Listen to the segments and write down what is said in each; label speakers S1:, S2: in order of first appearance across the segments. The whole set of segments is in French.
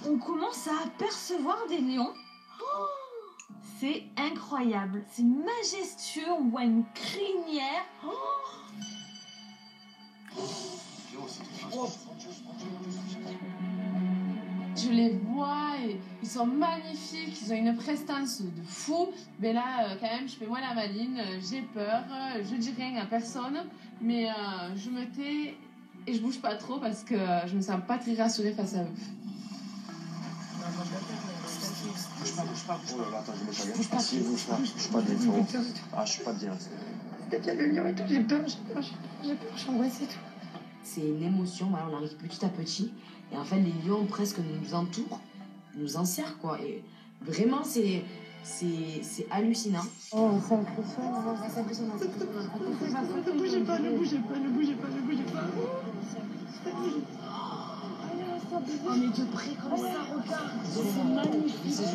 S1: On commence à apercevoir des lions. Oh, c'est incroyable, c'est majestueux, on voit une crinière. Oh.
S2: Je les vois et ils sont magnifiques, ils ont une prestance de fou. Mais là, quand même, je fais moi la maline, j'ai peur, je dis rien à personne, mais je me tais et je bouge pas trop parce que je me sens pas très rassurée face à eux.
S3: Bouge pas. Oh là là, attends, je mets pas bien. Bouge pas. Si, bouge pas. Je suis pas bien, frérot. Ah, je suis pas bien.
S4: Peut-être qu'il y a le lion et tout, j'ai peur, je suis angoissée et tout.
S5: C'est une émotion, voilà, on arrive petit à petit. Et en fait, les lions presque nous entourent, nous enserrent, quoi. Et vraiment, c'est hallucinant.
S4: Oh, c'est impressionnant. C'est impressionnant. Ne bougez pas.
S1: Oh, mais de près, comme ça, regarde. C'est magnifique.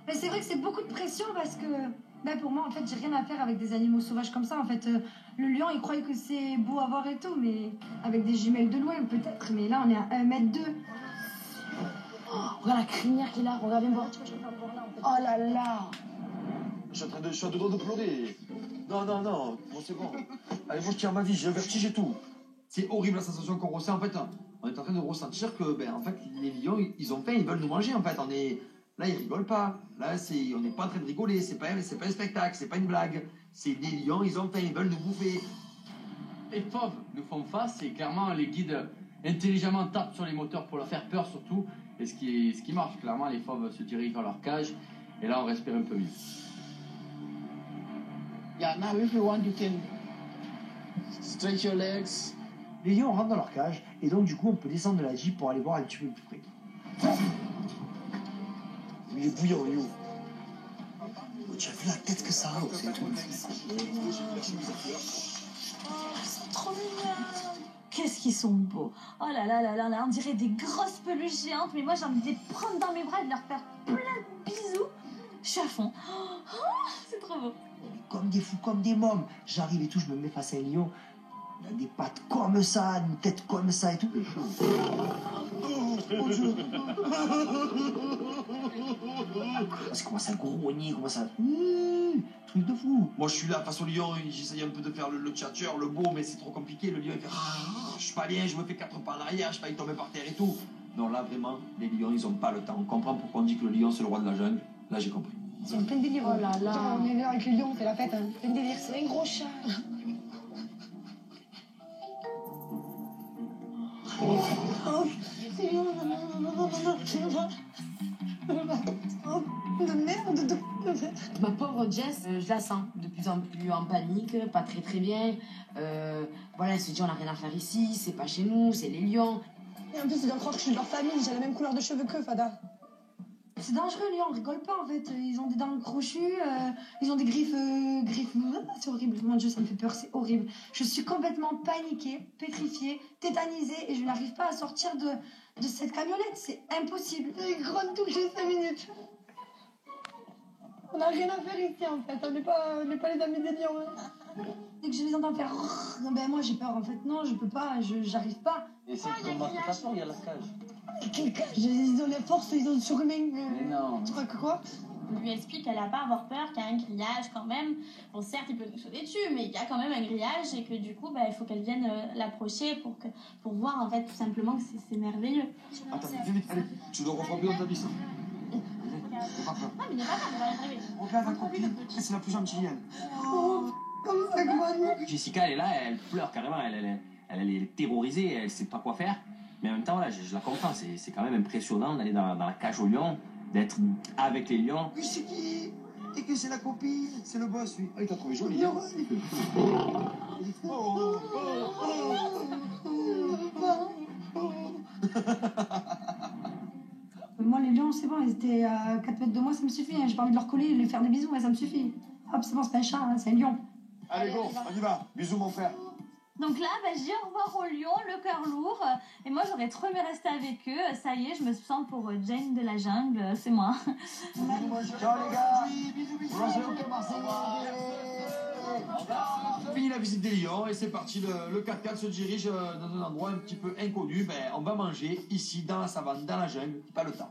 S6: Mais c'est vrai que c'est beaucoup de pression parce que pour moi, en fait, j'ai rien à faire avec des animaux sauvages comme ça. En fait, le lion, il croyait que c'est beau à voir et tout, mais avec des jumelles de loin, peut-être. Mais là, on est à 1,2 m.
S1: Oh, regarde la crinière qu'il a, regarde bien voir. Oh là là.
S3: Je suis à deux doigts de pleurer. Non, bon, c'est bon. Allez, moi, je tiens ma vie, j'ai un vertige et tout. C'est horrible la sensation qu'on ressent, en fait. On est en train de ressentir que, en fait, les lions, ils ont faim, ils veulent nous manger, en fait. Là, ils rigolent pas. Là, on n'est pas en train de rigoler. C'est pas un spectacle, c'est pas une blague. C'est des lions, ils ont faim, ils veulent nous bouffer.
S7: Les fauves nous font face et clairement, les guides intelligemment tapent sur les moteurs pour leur faire peur, surtout. Et ce qui marche, clairement, les fauves se dirigent vers leur cage. Et là, on respire un peu mieux.
S8: Yeah, now if you want, you can stretch your legs.
S9: Les lions rentrent dans leur cage et donc du coup on peut descendre de la jeep pour aller voir un petit peu plus près.
S3: Il est bouillant, Lio. Oh, tu as vu la tête que ça a, c'est tout.
S1: C'est trop mignon. Qu'est-ce qu'ils sont beaux. Oh là là là là là, on dirait des grosses peluches géantes, mais moi j'ai envie de les prendre dans mes bras et de leur faire plein de bisous. Je suis à fond. Oh, c'est trop beau.
S9: Comme des fous, comme des mômes. J'arrive et tout, je me mets face à un lion. Il a des pattes comme ça, une tête comme ça et tout. Oh Dieu. Parce qu'il commence à grogner, il commence à... truc de fou.
S3: Moi, je suis là face au lion, j'essaye un peu de faire le tchatcheur, le beau, mais c'est trop compliqué. Le lion, il fait... je suis pas bien, je me fais 4 pas en arrière, je sais pas, il tombe par terre et tout. Non, là, vraiment, les lions, ils ont pas le temps. On comprend pourquoi on dit que le lion, c'est le roi de la jungle. Là, j'ai compris.
S4: C'est en plein délire.
S1: Oh là là.
S4: On est là avec le lion, on fait la fête. Hein. Plein délire, c'est un gros chat. De merde.
S5: Ma pauvre Jess, je la sens de plus en plus en panique, pas très bien. Voilà, elle se dit on n'a rien à faire ici, c'est pas chez nous, c'est les lions.
S4: Et en plus, ils doivent croire que je suis de leur famille, j'ai la même couleur de cheveux qu'eux, Fada.
S6: C'est dangereux, les lions, on rigole pas en fait. Ils ont des dents crochues, ils ont des griffes. C'est horrible, mon Dieu, ça me fait peur, c'est horrible. Je suis complètement paniquée, pétrifiée, tétanisée et je n'arrive pas à sortir de cette camionnette, c'est impossible.
S4: Ils grognent toutes les 5 minutes. On n'a rien à faire ici en fait, on n'est pas les amis des lions. Hein.
S6: Dès que je les entends faire, moi j'ai peur en fait, non, je peux pas, j'arrive pas.
S7: Et c'est de toute façon, il y a la cage.
S4: Quelle cage? Ils ont la force, ils ont le surhumain.
S7: Mais non.
S4: Tu crois que quoi?
S10: On lui explique qu'elle n'a pas à avoir peur, qu'il y a un grillage quand même. Bon, certes, il peut nous sauter dessus, mais il y a quand même un grillage et que du coup, il faut qu'elle vienne l'approcher pour voir en fait tout simplement que c'est merveilleux.
S3: Attends, viens vite, allez, tu dois refroidir dans ta vie, ça.
S10: Non, mais il n'est pas là, elle va arriver.
S3: Regarde la copine, c'est la plus gentille, elle.
S4: Oh, comme ça, Gwen.
S7: Jessica, elle est là, elle pleure carrément, elle est terrorisée, elle sait pas quoi faire. Mais en même temps, là, je la comprends, c'est quand même impressionnant d'aller dans la cage aux lions, d'être avec les lions.
S3: Oui, c'est qui? Et que c'est la copine, c'est le boss, lui. Ah, il t'a trouvé joli, hein?
S6: Moi, les lions, c'est bon, ils étaient à 4 mètres de moi, ça me suffit. Hein. J'ai pas envie de leur coller, de lui faire des bisous, ça me suffit. Hop, c'est bon, c'est pas un chat, hein, c'est un lion.
S3: Allez, go, on y va. Bisous, mon frère.
S1: Donc là, je dis au revoir aux lions, le cœur lourd. Et moi, j'aurais trop aimé rester avec eux. Ça y est, je me sens pour Jane de la jungle. C'est moi.
S9: Ciao les gars.
S3: Fini la visite des lions et c'est parti. Le 4x4 se dirige dans un endroit un petit peu inconnu. On va manger ici dans la savane, dans la jungle. Pas le temps.